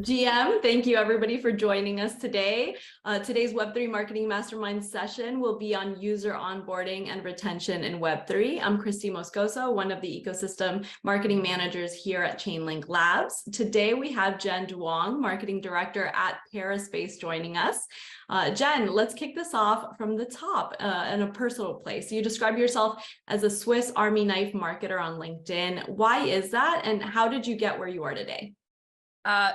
GM, thank you everybody for joining us today. Today's Web3 Marketing Mastermind session will be on user onboarding and retention in Web3. I'm Christy Moscoso, one of the ecosystem marketing managers here at Chainlink Labs. Today we have Jenn Duong, marketing director at Parispace, joining us. Jenn, let's kick this off from the top in a personal place. You describe yourself as a Swiss Army knife marketer on LinkedIn. Why is that, and how did you get where you are today?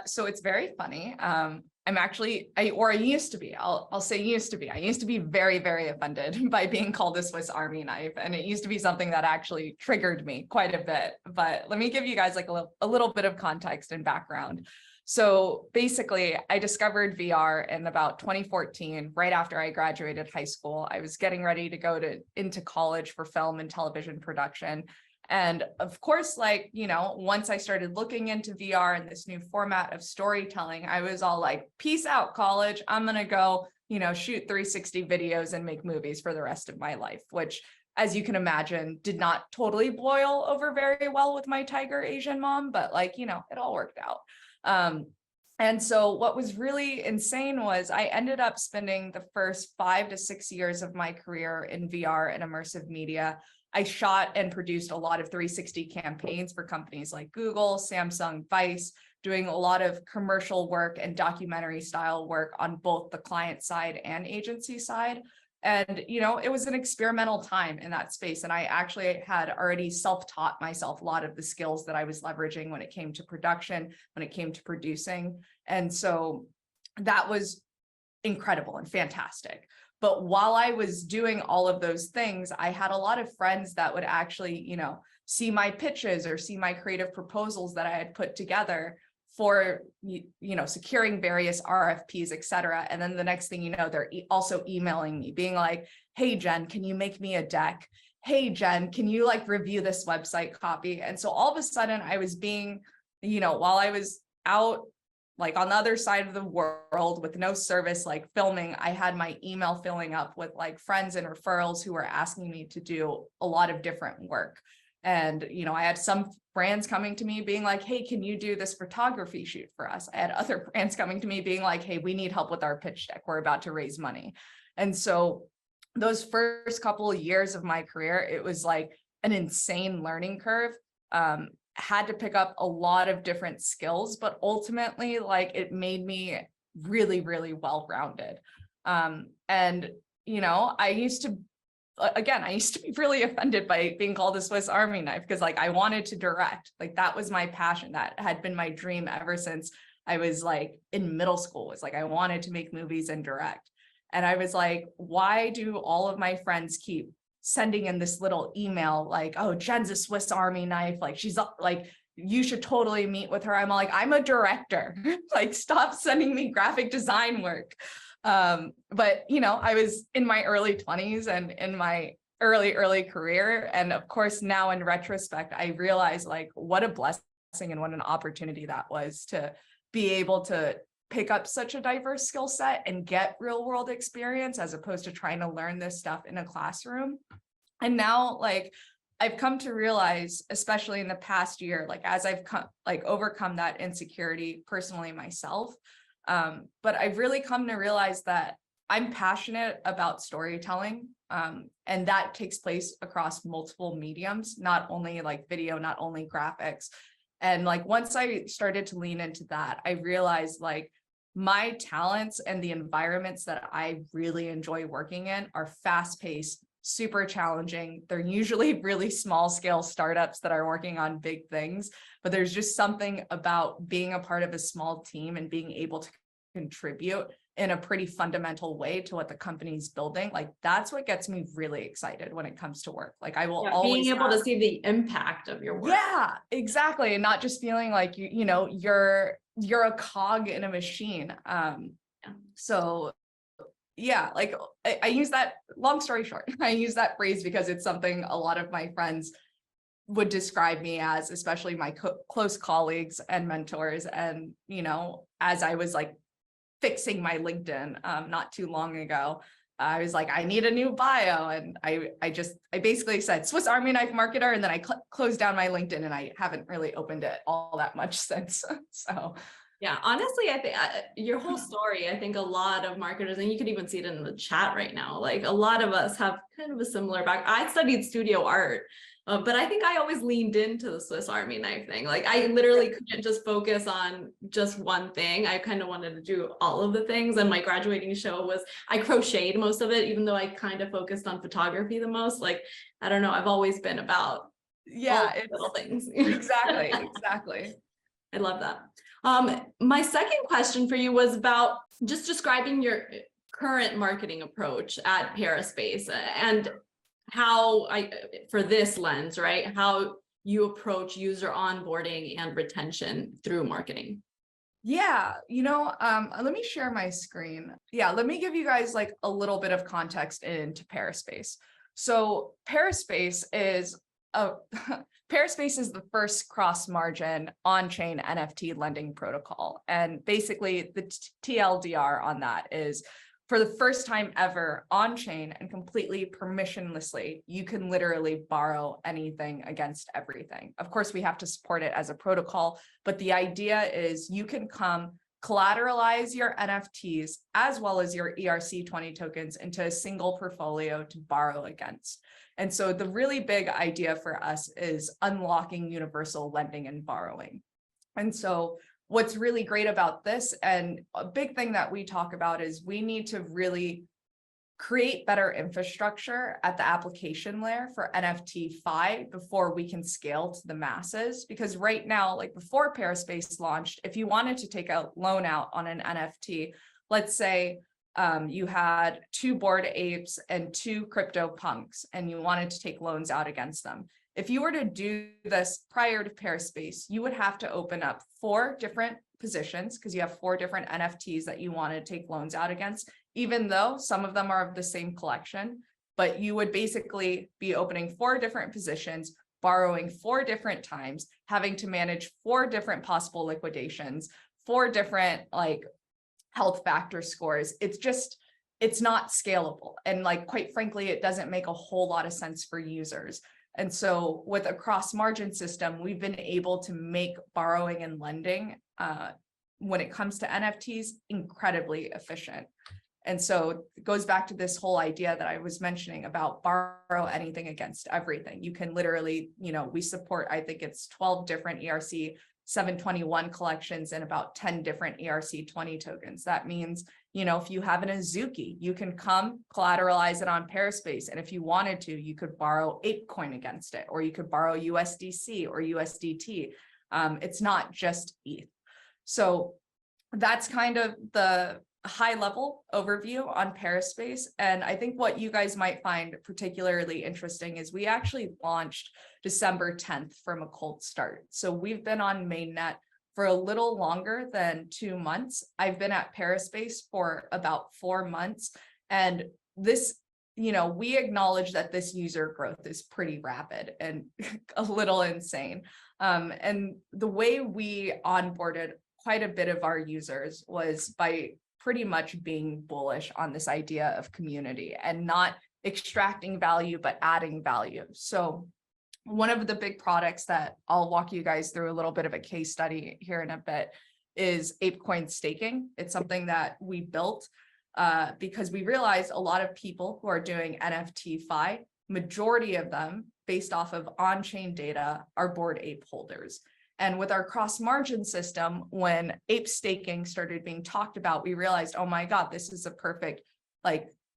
So it's very funny. I'm actually, I used to be, I'll say used to be. I used to be very, very offended by being called a Swiss Army knife. And it used to be something that actually triggered me quite a bit. But let me give you guys like a little bit of context and background. So basically, I discovered VR in about 2014, right after I graduated high school. I was getting ready to go into college for film and television production. And of course, like, once I started looking into VR and this new format of storytelling, I was all like, peace out, college. I'm going to go, shoot 360 videos and make movies for the rest of my life, which, as you can imagine, did not totally boil over very well with my tiger Asian mom, but like, it all worked out. And so what was really insane was I ended up spending the first 5 to 6 years of my career in VR and immersive media. I shot and produced a lot of 360 campaigns for companies like Google, Samsung, Vice, doing a lot of commercial work and documentary style work on both the client side and agency side. And, it was an experimental time in that space. And I actually had already self-taught myself a lot of the skills that I was leveraging when it came to production, when it came to producing. And so that was incredible and fantastic. But while I was doing all of those things, I had a lot of friends that would actually, see my pitches or see my creative proposals that I had put together for, securing various RFPs, et cetera. And then the next thing you know, they're also emailing me being like, hey, Jenn, can you make me a deck? Hey, Jenn, can you review this website copy? And so all of a sudden I was being, while I was out on the other side of the world with no service, filming, I had my email filling up with friends and referrals who were asking me to do a lot of different work. And, I had some brands coming to me being like, hey, can you do this photography shoot for us? I had other brands coming to me being like, hey, we need help with our pitch deck. We're about to raise money. And so those first couple of years of my career, it was like an insane learning curve. Had to pick up a lot of different skills, but ultimately, it made me really, really well-rounded. And, I used to be really offended by being called a Swiss Army knife because I wanted to direct. That was my passion. That had been my dream ever since I was in middle school. Was I wanted to make movies and direct. And I was like, why do all of my friends keep sending in this little email oh, Jenn's a Swiss Army knife, she's you should totally meet with her. I'm like, I'm a director. Stop sending me graphic design work. But I was in my early 20s and in my early career, and of course now in retrospect I realize what a blessing and what an opportunity that was to be able to pick up such a diverse skill set and get real world experience as opposed to trying to learn this stuff in a classroom. And now I've come to realize, especially in the past year, as I've overcome that insecurity personally myself, but I've really come to realize that I'm passionate about storytelling, and that takes place across multiple mediums, not only video, not only graphics. And once I started to lean into that, I realized my talents and the environments that I really enjoy working in are fast-paced, super challenging. They're usually really small scale startups that are working on big things, but there's just something about being a part of a small team and being able to contribute in a pretty fundamental way to what the company's building. That's what gets me really excited when it comes to work. I will always being able to see the impact of your work. Yeah, exactly. And not just feeling like you're a cog in a machine. So yeah, I use that, long story short, I use that phrase because it's something a lot of my friends would describe me as, especially my close colleagues and mentors. And, as I was fixing my LinkedIn not too long ago, I was like, I need a new bio. And I basically said Swiss Army knife marketer. And then I closed down my LinkedIn and I haven't really opened it all that much since. So Yeah, honestly, I think your whole story, I think a lot of marketers, and you could even see it in the chat right now, like a lot of us have kind of a similar back. I studied studio art, but I think I always leaned into the Swiss Army knife thing. Like I literally couldn't just focus on just one thing. I kind of wanted to do all of the things. And my graduating show was, I crocheted most of it, even though I kind of focused on photography the most. Like, I don't know, I've always been about all Yeah, the little things. exactly. I love that. My second question for you was about just describing your current marketing approach at Parispace and how for this lens, right? How you approach user onboarding and retention through marketing. Yeah, let me share my screen. Yeah, let me give you guys like a little bit of context into Parispace. So Parispace is a Parispace is the first cross-margin on-chain NFT lending protocol. And basically the TLDR on that is, for the first time ever on-chain and completely permissionlessly, you can literally borrow anything against everything. Of course, we have to support it as a protocol, but the idea is you can come collateralize your NFTs as well as your ERC20 tokens into a single portfolio to borrow against. And so the really big idea for us is unlocking universal lending and borrowing. And so what's really great about this, and a big thing that we talk about, is we need to really create better infrastructure at the application layer for NFT-Fi before we can scale to the masses. Because right now, like before Parispace launched, if you wanted to take a loan out on an NFT, let's say you had 2 Bored Apes and 2 crypto punks, and you wanted to take loans out against them. If you were to do this prior to Parispace, you would have to open up 4 different positions because you have 4 different NFTs that you want to take loans out against, even though some of them are of the same collection. But you would basically be opening 4 different positions, borrowing 4 different times, having to manage 4 different possible liquidations, 4 different like health factor scores. It's not scalable. And like, quite frankly, it doesn't make a whole lot of sense for users. And so with a cross-margin system, we've been able to make borrowing and lending when it comes to NFTs incredibly efficient. And so it goes back to this whole idea that I was mentioning about borrow anything against everything. You can literally, we support, I think it's 12 different ERC 721 collections and about 10 different ERC20 tokens. That means, if you have an Azuki, you can come collateralize it on Parispace. And if you wanted to, you could borrow ApeCoin against it, or you could borrow USDC or USDT. It's not just ETH. So that's kind of the high level overview on Parispace. And I think what you guys might find particularly interesting is we actually launched December 10th from a cold start. So we've been on mainnet for a little longer than 2 months. I've been at Parispace for about 4 months. And this, we acknowledge that this user growth is pretty rapid and a little insane. And the way we onboarded quite a bit of our users was by pretty much being bullish on this idea of community and not extracting value, but adding value. So one of the big products that I'll walk you guys through a little bit of a case study here in a bit is ApeCoin staking. It's something that we built because we realized a lot of people who are doing NFT-Fi, majority of them based off of on-chain data, are Bored Ape holders. And with our cross-margin system, when ape staking started being talked about, we realized, oh my God, this is a perfect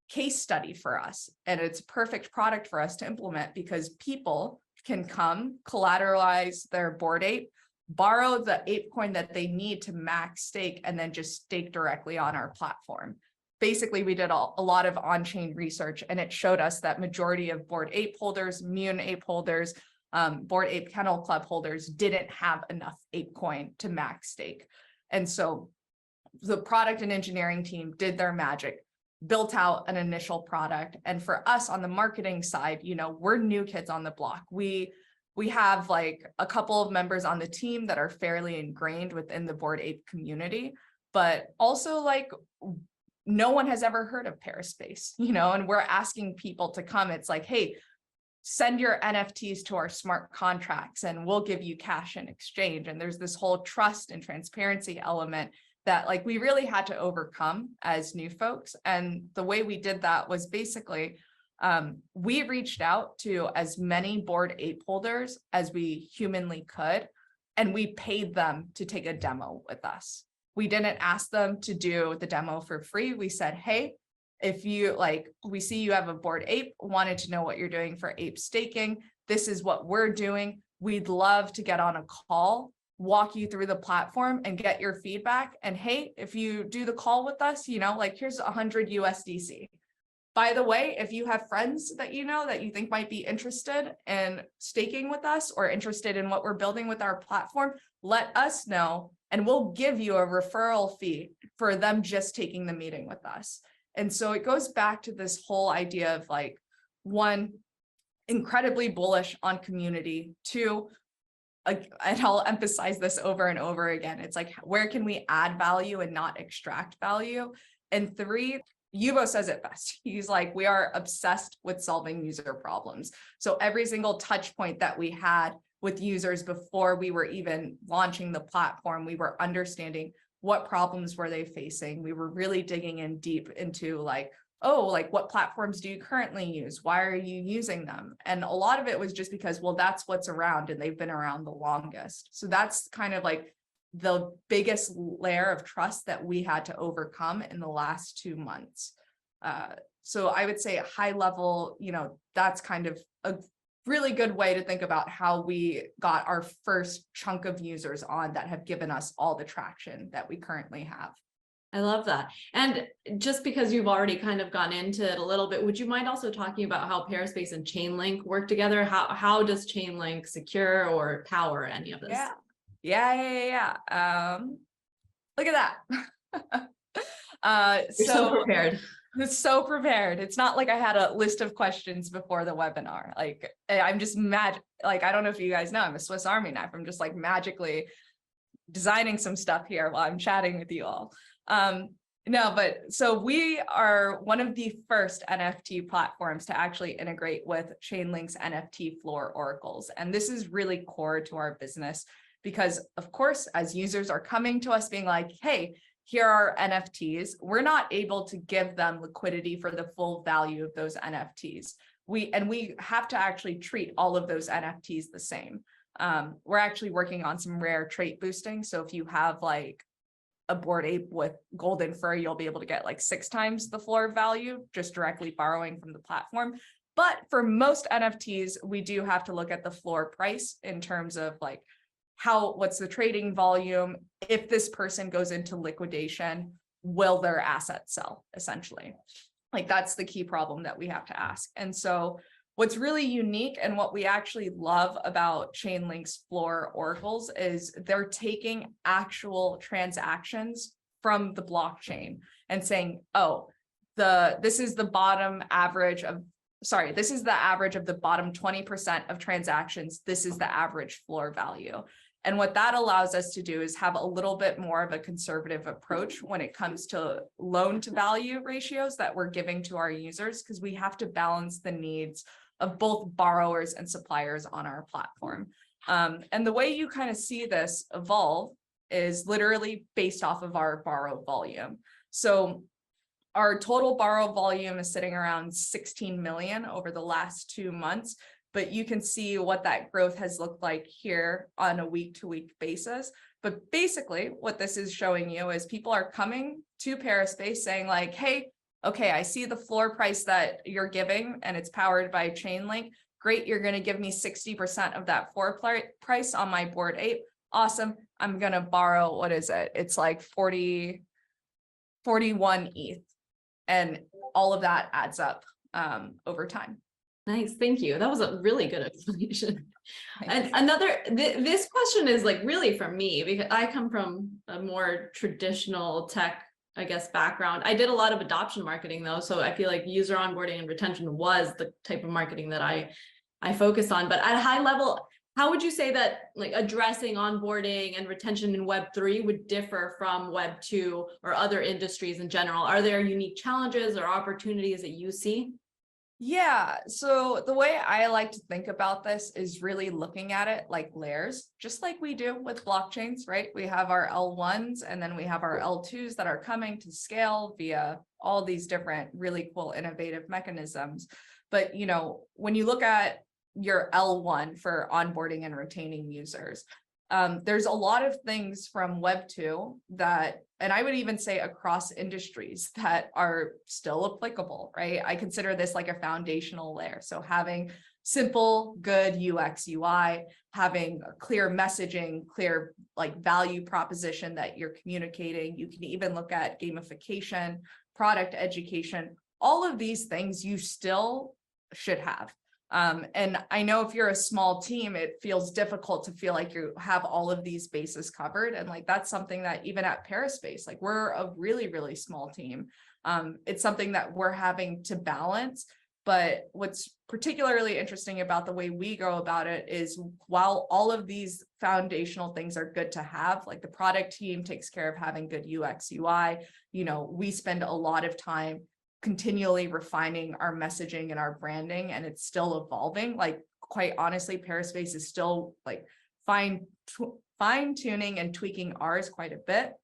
case study for us. And it's a perfect product for us to implement because people can come collateralize their Bored Ape, borrow the ApeCoin that they need to max stake, and then just stake directly on our platform. Basically, we did a lot of on-chain research, and it showed us that majority of Bored Ape holders, Mune Ape holders, Bored Ape Kennel Club holders didn't have enough ApeCoin to max stake. And so the product and engineering team did their magic, built out an initial product. And for us on the marketing side, we're new kids on the block. We have a couple of members on the team that are fairly ingrained within the Bored Ape community, but also no one has ever heard of Parispace, and we're asking people to come. It's like, hey, send your NFTs to our smart contracts and we'll give you cash in exchange. And there's this whole trust and transparency element that like we really had to overcome as new folks. And the way we did that was basically we reached out to as many Bored Ape holders as we humanly could, and we paid them to take a demo with us. We didn't ask them to do the demo for free. We said, hey, if you like, we see you have a Bored Ape, wanted to know what you're doing for ape staking. This is what we're doing. We'd love to get on a call, walk you through the platform and get your feedback. And hey, if you do the call with us, you know, like here's 100 USDC. By the way, if you have friends that you know that you think might be interested in staking with us or interested in what we're building with our platform, let us know and we'll give you a referral fee for them just taking the meeting with us. And so it goes back to this whole idea of like, one, incredibly bullish on community, two, and I'll emphasize this over and over again, it's like, where can we add value and not extract value? And three, Yubo says it best. He's like, we are obsessed with solving user problems. So every single touch point that we had with users before we were even launching the platform, we were understanding what problems were they facing. We were really digging in deep into like, oh, like what platforms do you currently use? Why are you using them? And a lot of it was just because, well, that's what's around and they've been around the longest. So that's kind of like the biggest layer of trust that we had to overcome in the last 2 months. So I would say at high level, you know, that's kind of a really good way to think about how we got our first chunk of users on that have given us all the traction that we currently have. I love that. And just because you've already kind of gone into it a little bit, would you mind also talking about how Parispace and Chainlink work together? How does Chainlink secure or power any of this? Yeah. Look at that. You're so prepared. It's so prepared. It's not like I had a list of questions before the webinar. Like I'm just like, I don't know if you guys know, I'm a Swiss Army knife. I'm just like magically designing some stuff here while I'm chatting with you all. No, but so we are one of the first NFT platforms to actually integrate with Chainlink's NFT floor oracles. And this is really core to our business because, of course, as users are coming to us being like, hey, here are NFTs, we're not able to give them liquidity for the full value of those NFTs. We have to actually treat all of those NFTs the same. We're actually working on some rare trait boosting. So if you have like a Bored Ape with golden fur, you'll be able to get like 6 times the floor value just directly borrowing from the platform. But for most NFTs, we do have to look at the floor price in terms of like what's the trading volume? If this person goes into liquidation, will their asset sell essentially? Like that's the key problem that we have to ask. And so what's really unique and what we actually love about Chainlink's floor oracles is they're taking actual transactions from the blockchain and saying, oh, this is the average of the bottom 20% of transactions. This is the average floor value. And what that allows us to do is have a little bit more of a conservative approach when it comes to loan to value ratios that we're giving to our users, because we have to balance the needs of both borrowers and suppliers on our platform. And the way you kind of see this evolve is literally based off of our borrow volume. So our total borrow volume is sitting around 16 million over the last 2 months, but you can see what that growth has looked like here on a week-to-week basis. But basically what this is showing you is people are coming to Parispace saying like, hey, okay, I see the floor price that you're giving and it's powered by Chainlink. Great, you're going to give me 60% of that floor price on my Bored Ape. Awesome. I'm going to borrow, what is it? It's like 41 ETH. And all of that adds up over time. Nice, thank you. That was a really good explanation. And this question is like really for me, because I come from a more traditional tech, I guess, background. I did a lot of adoption marketing though. So I feel like user onboarding and retention was the type of marketing that I focused on. But at a high level, how would you say that like addressing onboarding and retention in Web3 would differ from Web2 or other industries in general? Are there unique challenges or opportunities that you see? Yeah, so the way I like to think about this is really looking at it like layers, just like we do with blockchains, right? We have our L1s and then we have our L2s that are coming to scale via all these different really cool innovative mechanisms. But when you look at your L1 for onboarding and retaining users, there's a lot of things from Web2 that, and I would even say across industries, that are still applicable, right? I consider this like a foundational layer. So having simple, good UX, UI, having a clear messaging, clear like value proposition that you're communicating. You can even look at gamification, product education, all of these things you still should have. And I know if you're a small team, it feels difficult to feel like you have all of these bases covered. And like, that's something that even at Parispace, like we're a really, really small team. It's something that we're having to balance. But what's particularly interesting about the way we go about it is while all of these foundational things are good to have, like the product team takes care of having good UX, UI, we spend a lot of time continually refining our messaging and our branding, and it's still evolving. Like, quite honestly, Parispace is still like fine tuning and tweaking ours quite a bit.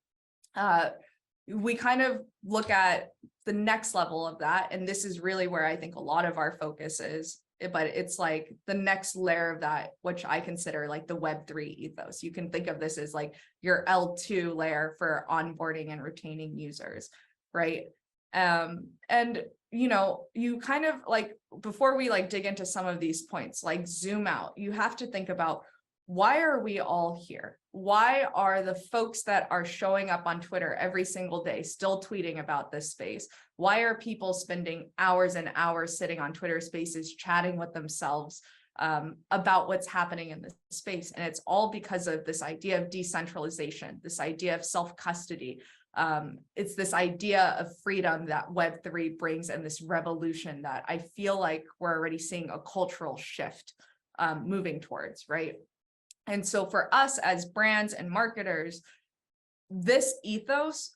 We kind of look at the next level of that, and this is really where I think a lot of our focus is, but it's like the next layer of that, which I consider like the Web3 ethos. You can think of this as like your L2 layer for onboarding and retaining users, right? And you kind of like, before we like dig into some of these points, like zoom out, you have to think about, why are we all here? Why are the folks that are showing up on Twitter every single day still tweeting about this space? Why are people spending hours and hours sitting on Twitter spaces chatting with themselves about what's happening in this space? And it's all because of this idea of decentralization, this idea of self-custody. It's this idea of freedom that Web3 brings, and this revolution that I feel like we're already seeing a cultural shift moving towards, right? And so for us as brands and marketers, this ethos,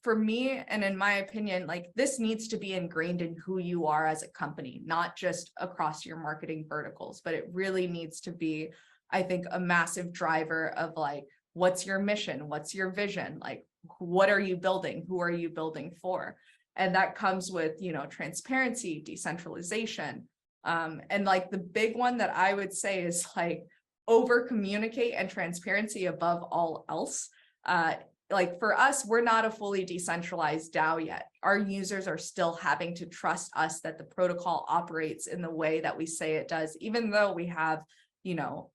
for me, and in my opinion, like this needs to be ingrained in who you are as a company, not just across your marketing verticals, but it really needs to be, I think, a massive driver of like, what's your mission? What's your vision? Like, what are you building? Who are you building for? And that comes with, transparency, decentralization. And like the big one that I would say is like over communicate and transparency above all else. Like for us, we're not a fully decentralized DAO yet. Our users are still having to trust us that the protocol operates in the way that we say it does, even though we have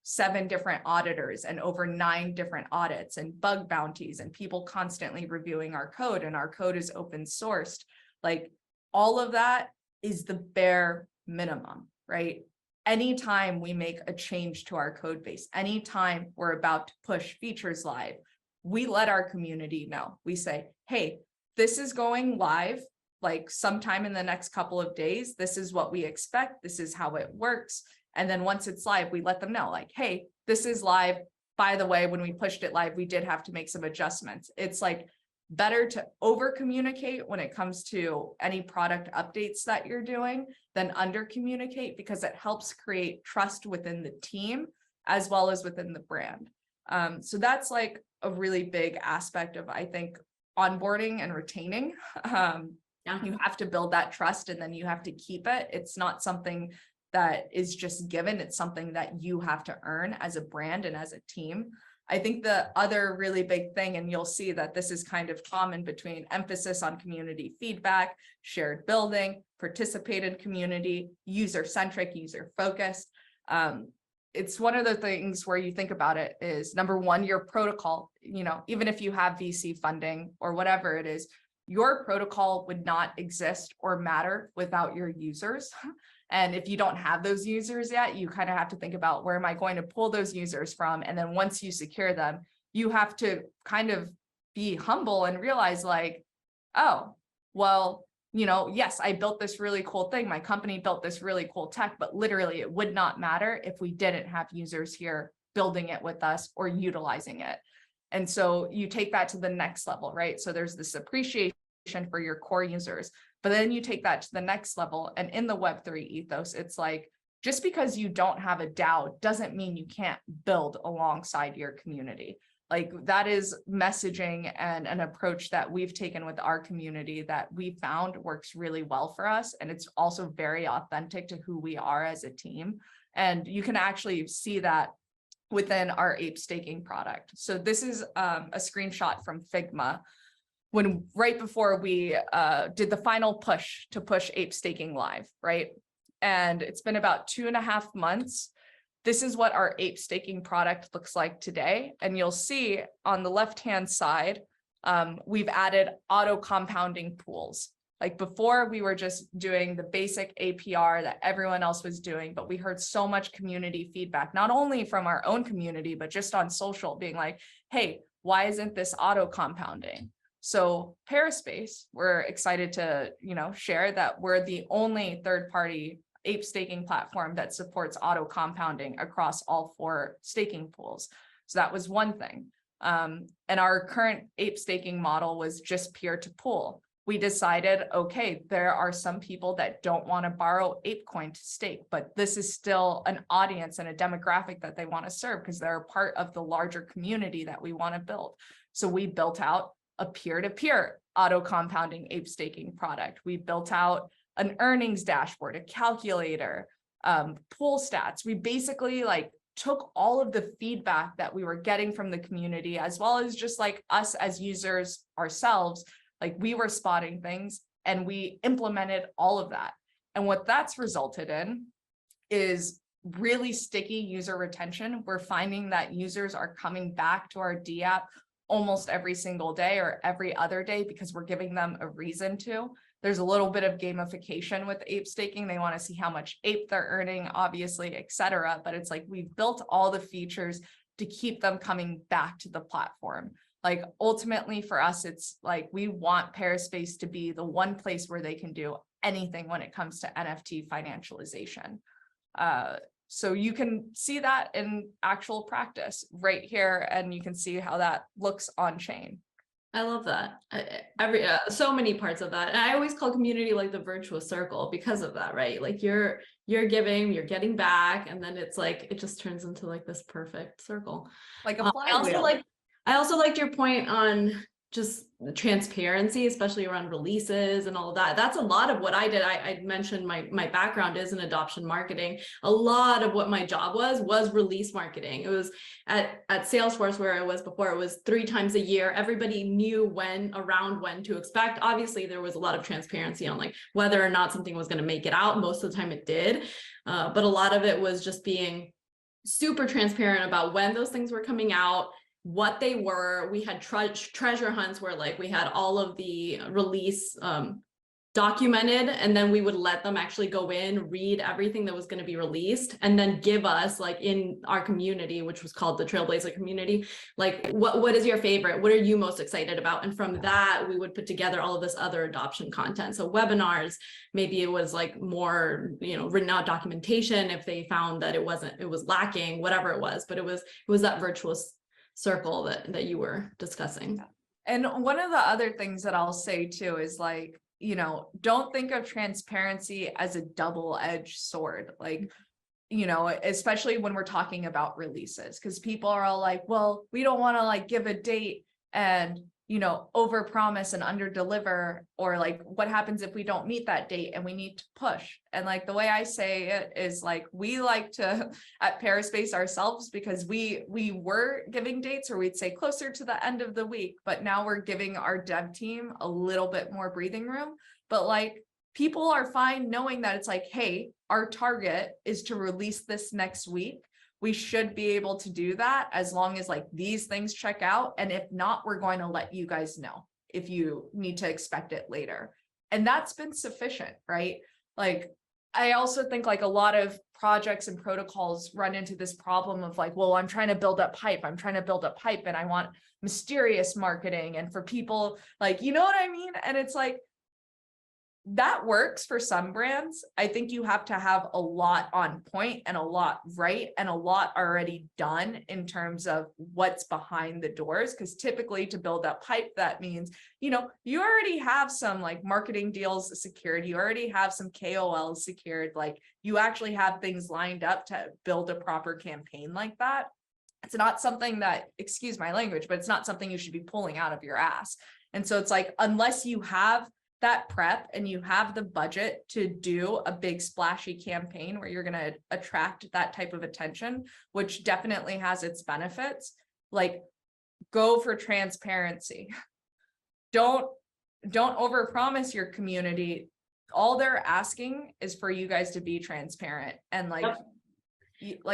7 different auditors and over 9 different audits and bug bounties and people constantly reviewing our code, and our code is open sourced. Like all of that is the bare minimum, right? Anytime we make a change to our code base, anytime we're about to push features live, we let our community know. We say, hey, this is going live like sometime in the next couple of days. This is what we expect. This is how it works. And then once it's live, we let them know like, hey, this is live. By the way, when we pushed it live, we did have to make some adjustments. It's like better to over communicate when it comes to any product updates that you're doing than under communicate, because it helps create trust within the team as well as within the brand. So that's like a really big aspect of, I think, onboarding and retaining. You have to build that trust and then you have to keep it. It's not something that is just given. It's something that you have to earn as a brand and as a team. I think the other really big thing, and you'll see that this is kind of common between emphasis on community feedback, shared building, participated community, user-centric, user-focused. It's one of the things where you think about it is, number one, your protocol, even if you have VC funding or whatever it is, your protocol would not exist or matter without your users. And if you don't have those users yet, you kind of have to think about, where am I going to pull those users from? And then once you secure them, you have to kind of be humble and realize like, oh, well, yes, I built this really cool thing. My company built this really cool tech, but literally it would not matter if we didn't have users here building it with us or utilizing it. And so you take that to the next level, right? So there's this appreciation for your core users, But then you take that to the next level. And in the Web3 ethos, it's like, just because you don't have a DAO doesn't mean you can't build alongside your community. Like that is messaging and an approach that we've taken with our community that we found works really well for us. And it's also very authentic to who we are as a team. And you can actually see that within our ape staking product. So this is a screenshot from Figma when right before we did the final push to push ape staking live, right? And it's been about 2.5 months. This is what our ape staking product looks like today. And you'll see on the left-hand side, we've added auto compounding pools. Like before, we were just doing the basic APR that everyone else was doing, but we heard so much community feedback, not only from our own community, but just on social being like, hey, why isn't this auto compounding? So Parispace, we're excited to, share that we're the only third-party ape staking platform that supports auto compounding across all 4 staking pools. So that was one thing. And our current ape staking model was just peer to pool. We decided, okay, there are some people that don't want to borrow ApeCoin to stake, but this is still an audience and a demographic that they want to serve because they're a part of the larger community that we want to build. So we built out a peer-to-peer auto compounding ape staking product. We built out an earnings dashboard, a calculator, pool stats. We basically took all of the feedback that we were getting from the community, as well as just us as users ourselves, we were spotting things and we implemented all of that. And what that's resulted in is really sticky user retention. We're finding that users are coming back to our D app almost every single day or every other day because we're giving them a reason to. There's a little bit of gamification with ape staking. They want to see how much ape they're earning, obviously, et cetera. But it's we've built all the features to keep them coming back to the platform. Ultimately for us, it's we want Parispace to be the one place where they can do anything when it comes to NFT financialization. So you can see that in actual practice right here, and you can see how that looks on chain. I love that. So many parts of that. And I always call community the virtuous circle because of that, right? You're giving, you're getting back, and then it's it just turns into this perfect circle. Like a flywheel. I also liked your point on just the transparency, especially around releases and all of that. That's a lot of what I did. I mentioned my background is in adoption marketing. A lot of what my job was release marketing. It was at Salesforce where I was before. It was 3 times a year. Everybody knew when to expect. Obviously, there was a lot of transparency on whether or not something was going to make it out. Most of the time it did. But a lot of it was just being super transparent about when those things were coming out, what they were. We had treasure hunts where we had all of the release documented, and then we would let them actually go in, read everything that was going to be released, and then give us in our community, which was called the Trailblazer community, what is your favorite? What are you most excited about? And from that, we would put together all of this other adoption content. So webinars, maybe it was more, written out documentation if they found that it was lacking, whatever it was, but it was that virtuous circle that you were discussing. And one of the other things that I'll say too is don't think of transparency as a double-edged sword, especially when we're talking about releases, because people are all well, we don't want to give a date and over promise and under deliver, or what happens if we don't meet that date and we need to push. And the way I say it is we like to at Parispace ourselves, because we were giving dates, or we'd say closer to the end of the week, but now we're giving our dev team a little bit more breathing room. But people are fine knowing that it's hey, our target is to release this next week. We should be able to do that as long as these things check out. And if not, we're going to let you guys know if you need to expect it later. And that's been sufficient, right? I also think a lot of projects and protocols run into this problem of well, I'm trying to build up hype. And I want mysterious marketing. And for people you know what I mean? And it's that works for some brands. I think you have to have a lot on point and a lot right and a lot already done in terms of what's behind the doors. Because typically to build up hype, that means, you know, you already have some like marketing deals secured. You already have some KOLs secured. Like you actually have things lined up to build a proper campaign like that. It's not something that, excuse my language, but it's not something you should be pulling out of your ass. And so it's like, unless you have that prep and you have the budget to do a big splashy campaign where you're going to attract that type of attention, which definitely has its benefits, like go for transparency. Don't overpromise your community. All they're asking is for you guys to be transparent and like,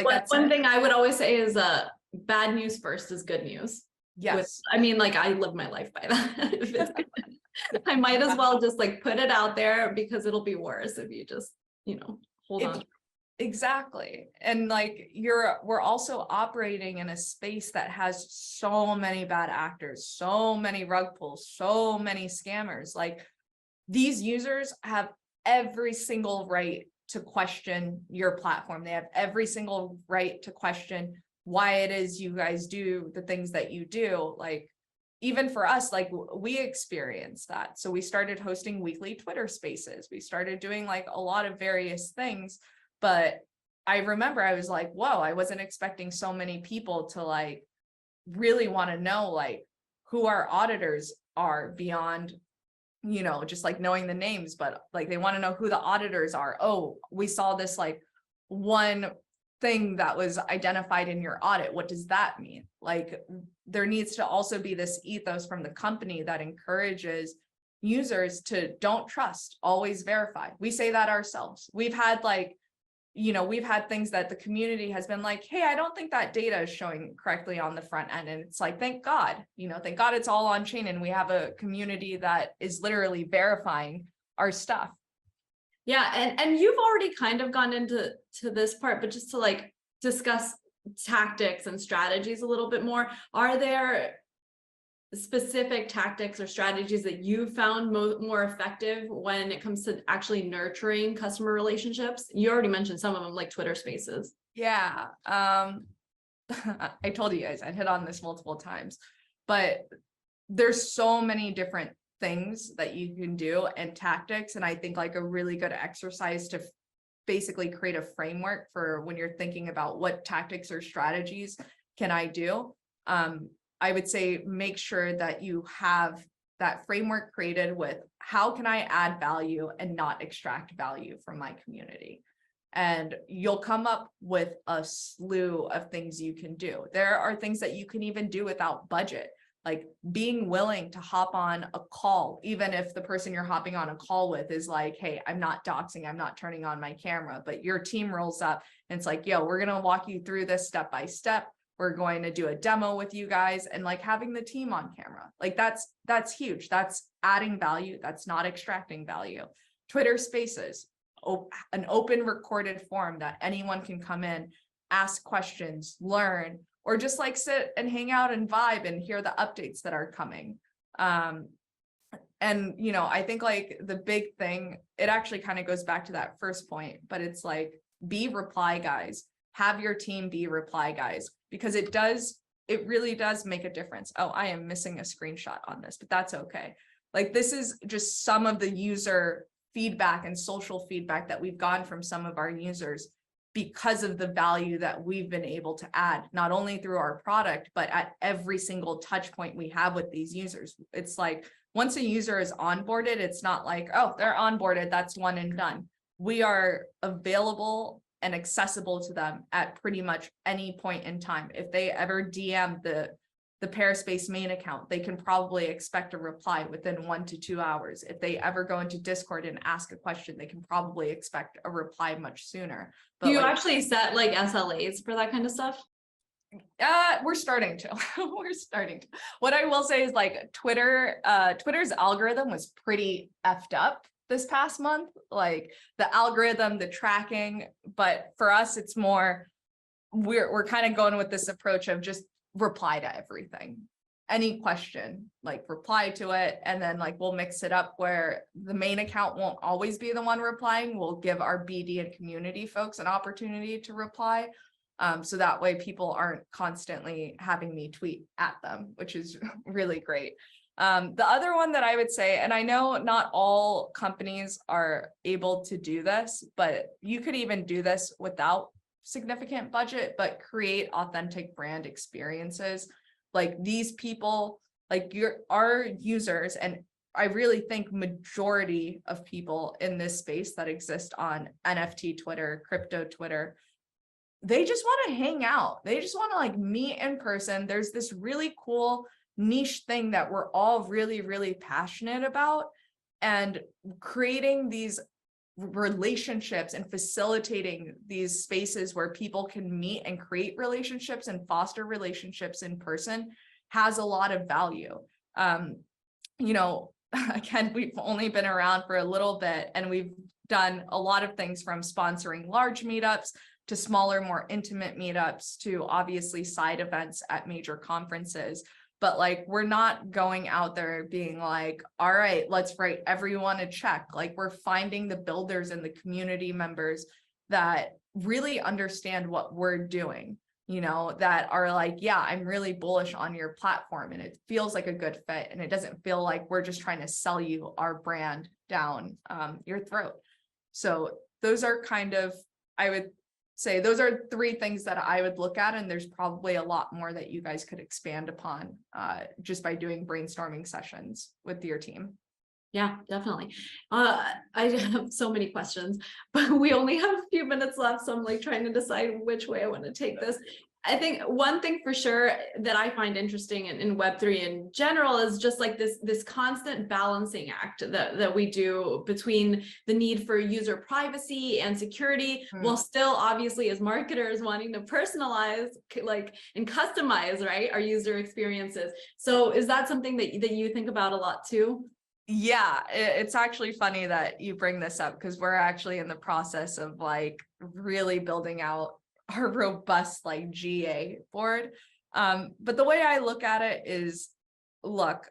that's one thing I would always say is bad news first is good news. Yes. I mean, like I live my life by that. I might as well just like put it out there because it'll be worse if you just, you know, hold on. Exactly. And like we're also operating in a space that has so many bad actors, so many rug pulls, so many scammers. Like these users have every single right to question your platform. They have every single right to question why it is you guys do the things that you do. Like even for us, like we experienced that. So we started hosting weekly Twitter spaces. We started doing like a lot of various things, but I remember I was like, whoa, I wasn't expecting so many people to like really want to know like who our auditors are beyond, you know, just like knowing the names, but like they want to know who the auditors are. Oh, we saw this like one thing that was identified in your audit. What does that mean? Like there needs to also be this ethos from the company that encourages users to don't trust, always verify. We say that ourselves. We've had like, you know, we've had things that the community has been like, hey, I don't think that data is showing correctly on the front end. And it's like, thank God, you know, thank God it's all on chain. And we have a community that is literally verifying our stuff. Yeah, and you've already kind of gone into this part, but just to like discuss tactics and strategies a little bit more, are there specific tactics or strategies that you found more effective when it comes to actually nurturing customer relationships? You already mentioned some of them, like Twitter Spaces. Yeah, I told you guys I'd hit on this multiple times, but there's so many different things that you can do and tactics. And I think like a really good exercise to basically create a framework for when you're thinking about what tactics or strategies can I do. I would say make sure that you have that framework created with how can I add value and not extract value from my community. And you'll come up with a slew of things you can do. There are things that you can even do without budget. Like being willing to hop on a call, even if the person you're hopping on a call with is like, hey, I'm not doxing, I'm not turning on my camera, but your team rolls up and it's like, yo, we're going to walk you through this step by step. We're going to do a demo with you guys, and like having the team on camera, like that's huge. That's adding value. That's not extracting value. Twitter Spaces, an open recorded forum that anyone can come in, ask questions, learn, or just like sit and hang out and vibe and hear the updates that are coming. And, you know, I think like the big thing, it actually kind of goes back to that first point, but it's like, be reply guys, have your team be reply guys, because it really does make a difference. Oh, I am missing a screenshot on this, but that's okay. Like this is just some of the user feedback and social feedback that we've gotten from some of our users because of the value that we've been able to add, not only through our product, but at every single touch point we have with these users. It's like, once a user is onboarded, it's not like, oh, they're onboarded, that's one and done. We are available and accessible to them at pretty much any point in time. If they ever DM the Parispace main account, they can probably expect a reply within 1 to 2 hours. If they ever go into Discord and ask a question, they can probably expect a reply much sooner. But do you like, actually set like SLAs for that kind of stuff? We're starting to. What I will say is like Twitter's algorithm was pretty effed up this past month, like the algorithm, the tracking. But for us, it's more, we're kind of going with this approach of just reply to everything. any question, like reply to it. And then like, we'll mix it up where the main account won't always be the one replying. We'll give our BD and community folks an opportunity to reply. So that way people aren't constantly having me tweet at them, which is really great. The other one that I would say, and I know not all companies are able to do this, but you could even do this without significant budget, but create authentic brand experiences. Like these people, like our users, and I really think majority of people in this space that exist on NFT Twitter, crypto Twitter, they just want to hang out. They just want to like meet in person. There's this really cool niche thing that we're all really, really passionate about, and creating these relationships and facilitating these spaces where people can meet and create relationships and foster relationships in person has a lot of value. You know, again, we've only been around for a little bit, and we've done a lot of things from sponsoring large meetups to smaller, more intimate meetups to obviously side events at major conferences. But like, we're not going out there being like, all right, let's write everyone a check. Like, we're finding the builders and the community members that really understand what we're doing, you know, that are like, yeah, I'm really bullish on your platform and it feels like a good fit. And it doesn't feel like we're just trying to sell you our brand down your throat. So those are kind of, I would say those are three things that I would look at, and there's probably a lot more that you guys could expand upon just by doing brainstorming sessions with your team. Yeah, definitely. I have so many questions, but we only have a few minutes left, so I'm like trying to decide which way I want to take this. I think one thing for sure that I find interesting in Web3 in general is just like this constant balancing act that we do between the need for user privacy and security, while still obviously as marketers wanting to personalize like and customize, right, our user experiences. So is that something that you think about a lot too? Yeah, it's actually funny that you bring this up, because we're actually in the process of like really building out our robust like GA board. But the way I look at it is, look,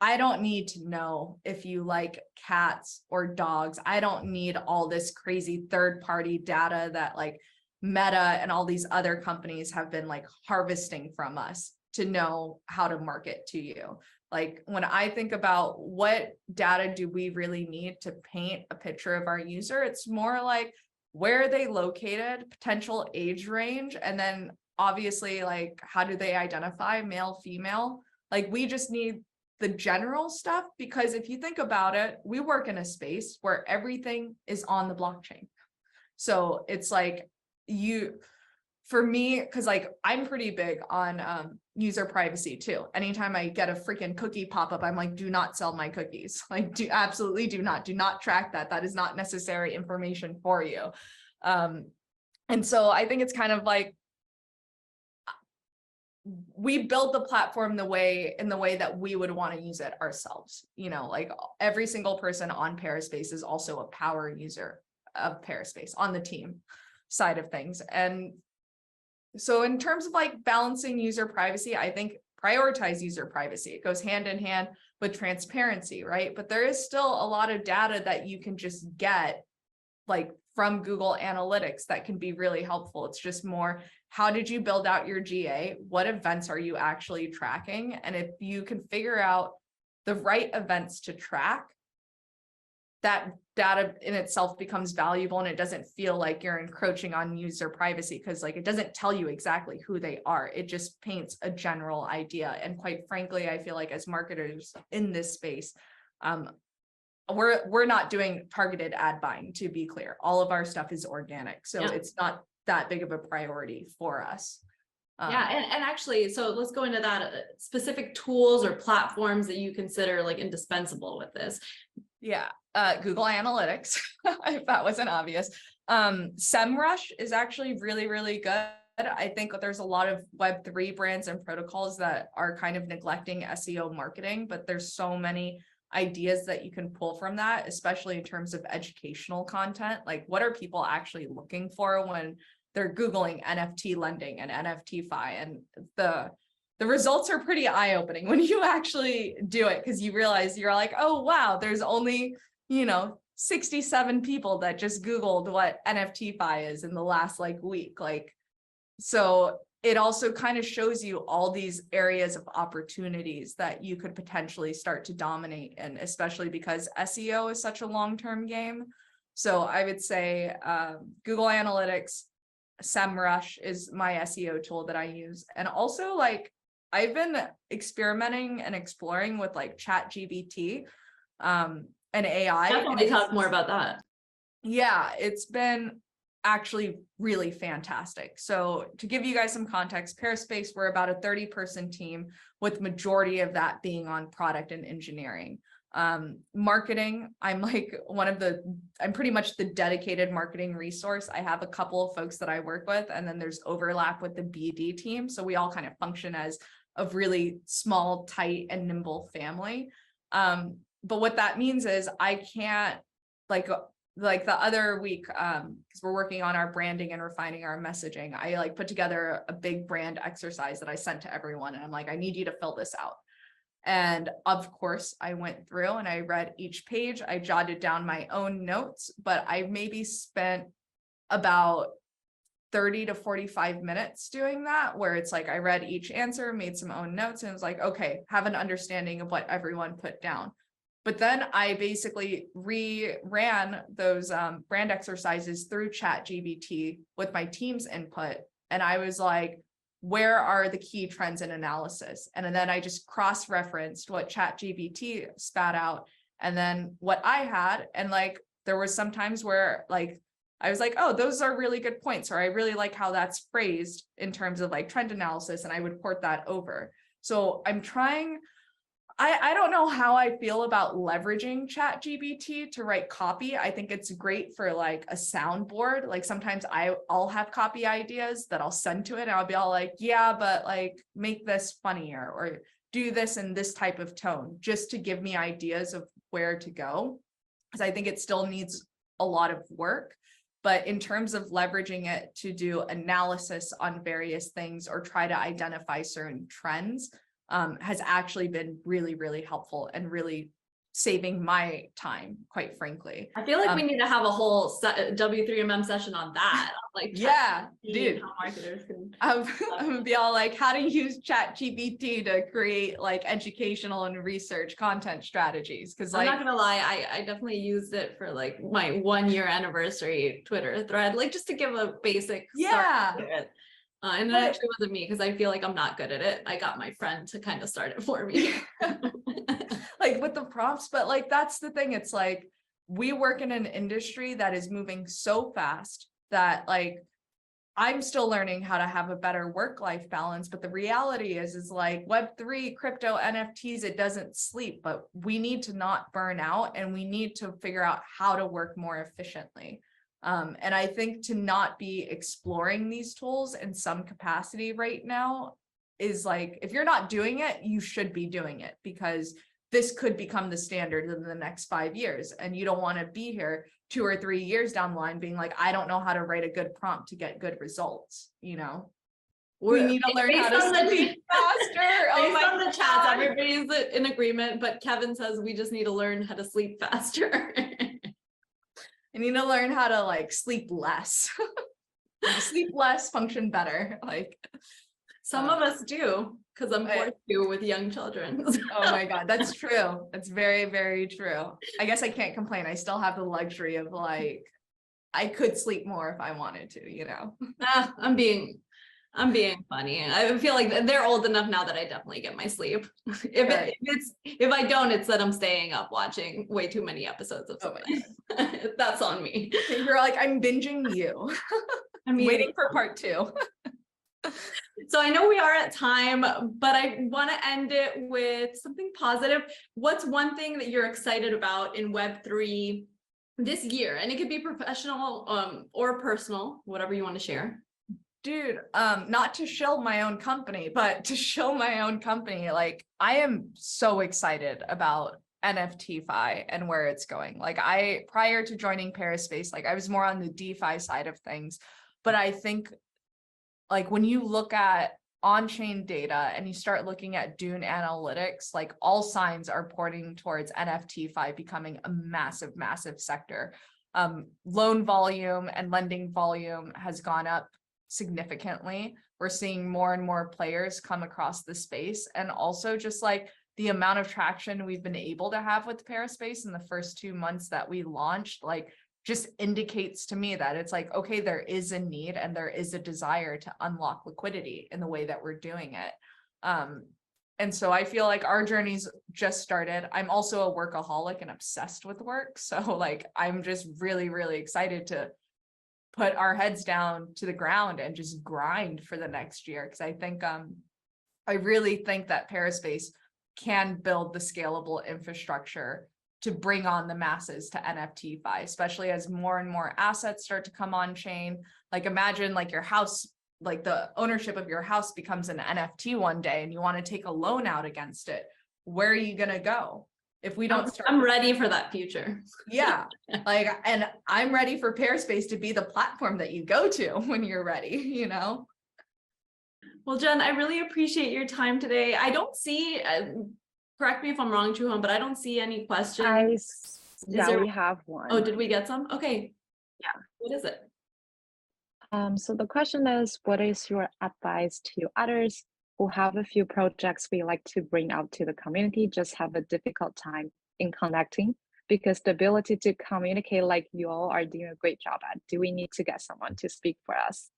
I don't need to know if you like cats or dogs. I don't need all this crazy third-party data that like Meta and all these other companies have been like harvesting from us to know how to market to you. Like, when I think about what data do we really need to paint a picture of our user, it's more like, where are they located, potential age range, and then obviously like, how do they identify, male, female? Like, we just need the general stuff, because if you think about it, we work in a space where everything is on the blockchain. So it's like, for me, because like I'm pretty big on user privacy too. Anytime I get a freaking cookie pop-up, I'm like, do not sell my cookies. Like, absolutely do not track that. That is not necessary information for you. And so I think it's kind of like, we build the platform in the way that we would want to use it ourselves. You know, like every single person on Parispace is also a power user of Parispace on the team side of things. And so in terms of like balancing user privacy, I think prioritize user privacy. It goes hand in hand with transparency, right? But there is still a lot of data that you can just get like from Google Analytics that can be really helpful. It's just more, how did you build out your GA? What events are you actually tracking? And if you can figure out the right events to track, that data in itself becomes valuable, and it doesn't feel like you're encroaching on user privacy, because like, it doesn't tell you exactly who they are. It just paints a general idea. And quite frankly, I feel like as marketers in this space, we're not doing targeted ad buying, to be clear. All of our stuff is organic. So it's not that big of a priority for us. Yeah, and actually, so let's go into that, specific tools or platforms that you consider like indispensable with this. Yeah, Google Analytics, if that wasn't obvious. SEMrush is actually really, really good. I think that there's a lot of Web3 brands and protocols that are kind of neglecting SEO marketing, but there's so many ideas that you can pull from that, especially in terms of educational content. Like, what are people actually looking for when they're Googling NFT lending and NFT-fi? And the the results are pretty eye-opening when you actually do it, because you realize you're like, oh, wow, there's only, 67 people that just Googled what NFTi is in the last week. So it also kind of shows you all these areas of opportunities that you could potentially start to dominate, and especially because SEO is such a long-term game. So I would say Google Analytics, SEMrush is my SEO tool that I use. And also I've been experimenting and exploring with ChatGPT and AI. Definitely talk more about that. Yeah, it's been actually really fantastic. So to give you guys some context, Parispace, we're about a 30-person team, with majority of that being on product and engineering. Marketing, I'm pretty much the dedicated marketing resource. I have a couple of folks that I work with, and then there's overlap with the BD team. So we all kind of function as a really small, tight, and nimble family. But what that means is I can't like the other week, because we're working on our branding and refining our messaging, I put together a big brand exercise that I sent to everyone, and I'm like, I need you to fill this out. And of course I went through and I read each page. I jotted down my own notes, but I maybe spent about 30 to 45 minutes doing that, where it's I read each answer, made some own notes, and it was okay, have an understanding of what everyone put down. But then I basically ran those brand exercises through ChatGPT with my team's input. And I was like, where are the key trends in analysis? And then I just cross-referenced what ChatGPT spat out and then what I had. And there were some times where I was like, oh, those are really good points, or I really like how that's phrased in terms of trend analysis, and I would port that over. So I'm trying. I don't know how I feel about leveraging ChatGPT to write copy. I think it's great for a soundboard. Sometimes I'll have copy ideas that I'll send to it, and I'll be all yeah, but make this funnier, or do this in this type of tone, just to give me ideas of where to go. Because I think it still needs a lot of work. But in terms of leveraging it to do analysis on various things or try to identify certain trends, has actually been really, really helpful and really saving my time, quite frankly. I feel we need to have a whole W3MM session on that. Yeah, dude. How marketers can. I'm gonna be all how to use ChatGPT to create educational and research content strategies. Because I'm not gonna lie, I definitely used it for my 1-year anniversary Twitter thread, just to give a basic start to it. And it actually wasn't me, because I feel I'm not good at it. I got my friend to kind of start it for me. With the prompts, but that's the thing. It's we work in an industry that is moving so fast that I'm still learning how to have a better work-life balance. But the reality is Web3, crypto, NFTs, it doesn't sleep, but we need to not burn out, and we need to figure out how to work more efficiently. And I think to not be exploring these tools in some capacity right now is if you're not doing it, you should be doing it, because this could become the standard in the next 5 years. And you don't want to be here 2 or 3 years down the line being I don't know how to write a good prompt to get good results. We need to learn how to sleep faster. Based on the chats, everybody's in agreement, but Kevin says we just need to learn how to sleep faster. I need to learn how to sleep less. Sleep less, function better. Some of us do, because I'm forced to with young children. Oh my God, that's true. That's very, very true. I guess I can't complain. I still have the luxury of I could sleep more if I wanted to, I'm being funny. I feel they're old enough now that I definitely get my sleep. If I don't, it's that I'm staying up watching way too many episodes of something. That's on me. You're I'm binging you. I'm waiting for part 2. So I know we are at time, but I want to end it with something positive. What's one thing that you're excited about in Web3 this year? And it could be professional or personal, whatever you want to share. Dude, not to shill my own company, but to show my own company, I am so excited about NFTi and where it's going. Prior to joining Parispace, I was more on the DeFi side of things, but I think when you look at on-chain data and you start looking at Duong analytics, like all signs are pointing towards NFT becoming a massive, massive sector. Loan volume and lending volume has gone up significantly. We're seeing more and more players come across the space, and also just like the amount of traction we've been able to have with Parispace in the first 2 months that we launched, like just indicates to me that it's like, okay, there is a need and there is a desire to unlock liquidity in the way that we're doing it. And so I feel like our journey's just started. I'm also a workaholic and obsessed with work. So like, I'm just really, really excited to put our heads down to the ground and just grind for the next year. Cause I think, I really think that Parispace can build the scalable infrastructure to bring on the masses to NFTi, especially as more and more assets start to come on chain. Like imagine like your house, like the ownership of your house becomes an NFT one day and you want to take a loan out against it. Where are you going to go? If we don't start, I'm ready for that future. Yeah. Like, and I'm ready for Parispace to be the platform that you go to when you're ready, you know? Well, Jen, I really appreciate your time today. I don't see, correct me if I'm wrong, Chuhan, but I don't see any questions. We have one. Oh, did we get some? Okay. Yeah. What is it? So the question is, what is your advice to others who have a few projects we like to bring out to the community, just have a difficult time in connecting? Because the ability to communicate like you all are doing a great job at, do we need to get someone to speak for us?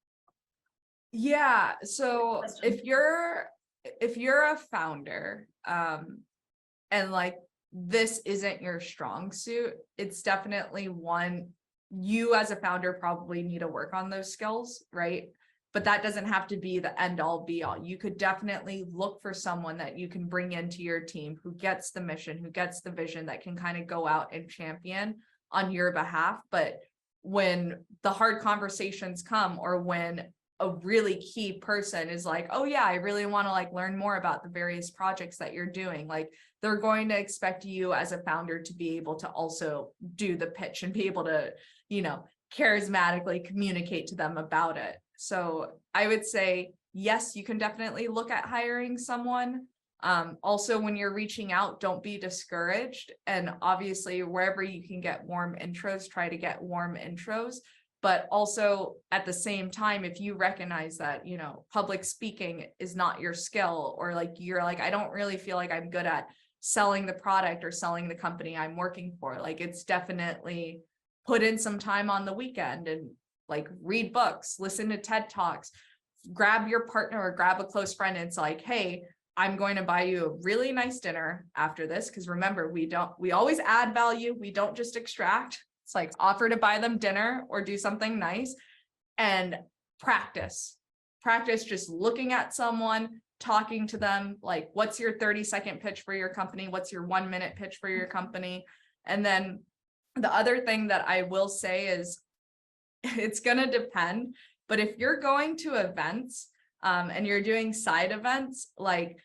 Yeah. So if you're a founder, and like this isn't your strong suit, it's definitely one you as a founder probably need to work on those skills, right? But that doesn't have to be the end all be all. You could definitely look for someone that you can bring into your team who gets the mission, who gets the vision, that can kind of go out and champion on your behalf. But when the hard conversations come, or when a really key person is like, oh yeah, I really want to like learn more about the various projects that you're doing, like they're going to expect you as a founder to be able to also do the pitch and be able to, you know, charismatically communicate to them about it. So I would say, yes, you can definitely look at hiring someone. Also, when you're reaching out, don't be discouraged. And obviously, wherever you can get warm intros, try to get warm intros. But also at the same time, if you recognize that, you know, public speaking is not your skill, or like you're like, I don't really feel like I'm good at selling the product or selling the company I'm working for, like it's definitely put in some time on the weekend and like read books, listen to TED Talks, grab your partner or grab a close friend. And it's like, hey, I'm going to buy you a really nice dinner after this. Because remember, we always add value. We don't just extract. It's like offer to buy them dinner or do something nice, and practice just looking at someone, talking to them, like what's your 30-second pitch for your company? What's your 1-minute pitch for your company? And then the other thing that I will say is it's going to depend, but if you're going to events and you're doing side events, like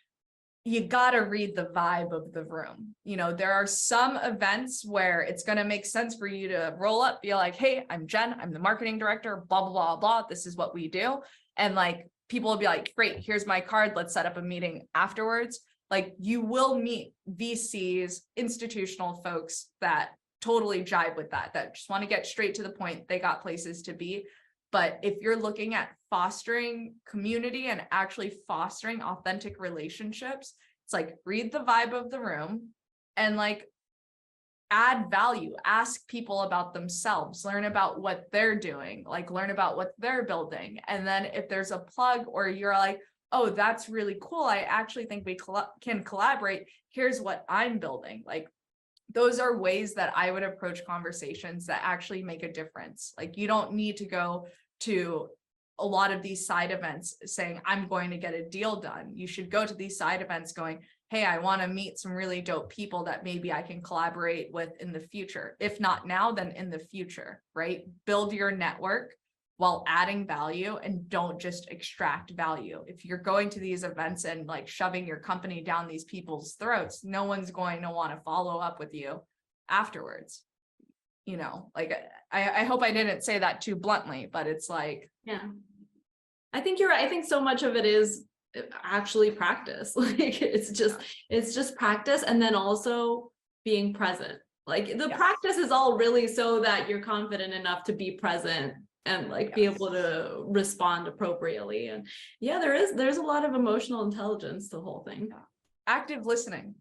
you got to read the vibe of the room. You know, there are some events where it's going to make sense for you to roll up, be like, hey, I'm Jen, I'm the marketing director, blah, blah, blah, blah. This is what we do. And like, people will be like, great, here's my card. Let's set up a meeting afterwards. Like you will meet VCs, institutional folks that totally jive with that just want to get straight to the point. They got places to be. But if you're looking at fostering community and actually fostering authentic relationships, it's like read the vibe of the room and like add value, ask people about themselves, learn about what they're doing, like learn about what they're building. And then if there's a plug or you're like, oh, that's really cool, I actually think we can collaborate. Here's what I'm building. Like those are ways that I would approach conversations that actually make a difference. Like you don't need to go to a lot of these side events saying, I'm going to get a deal done. You should go to these side events going, hey, I want to meet some really dope people that maybe I can collaborate with in the future. If not now, then in the future, right? Build your network while adding value, and don't just extract value. If you're going to these events and like shoving your company down these people's throats, no one's going to want to follow up with you afterwards. You know, like I hope I didn't say that too bluntly, but it's like, yeah, I think you're right. I think so much of it is actually practice. Like it's just practice, and then also being present. Like the practice is all really so that you're confident enough to be present and like be able to respond appropriately. And yeah, there's a lot of emotional intelligence to the whole thing. Active listening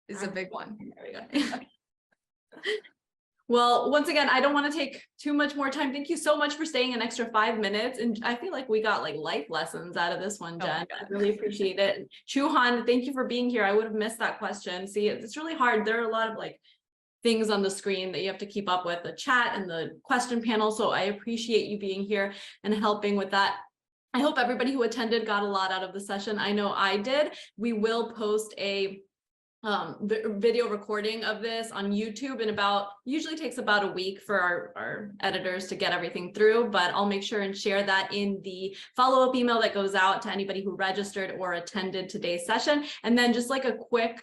is a big one. There we go. Well, once again, I don't want to take too much more time. Thank you so much for staying an extra 5 minutes. And I feel like we got like life lessons out of this one, Jen. I really appreciate it. Chuhan, thank you for being here. I would have missed that question. See, it's really hard. There are a lot of like things on the screen that you have to keep up with, the chat and the question panel. So I appreciate you being here and helping with that. I hope everybody who attended got a lot out of the session. I know I did. We will post a video recording of this on YouTube in usually takes about a week for our editors to get everything through, but I'll make sure and share that in the follow-up email that goes out to anybody who registered or attended today's session. And then just like a quick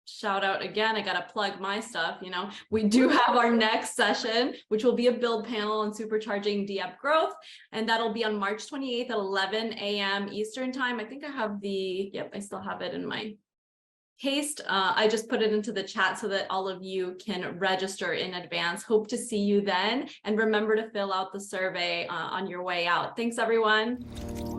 shout out again, I gotta plug my stuff. We do have our next session, which will be a build panel on supercharging DApp growth, and that'll be on March 28th at 11 a.m. Eastern time. I think I have I still have it in my haste. I just put it into the chat so that all of you can register in advance. Hope to see you then, and remember to fill out the survey on your way out. Thanks, everyone.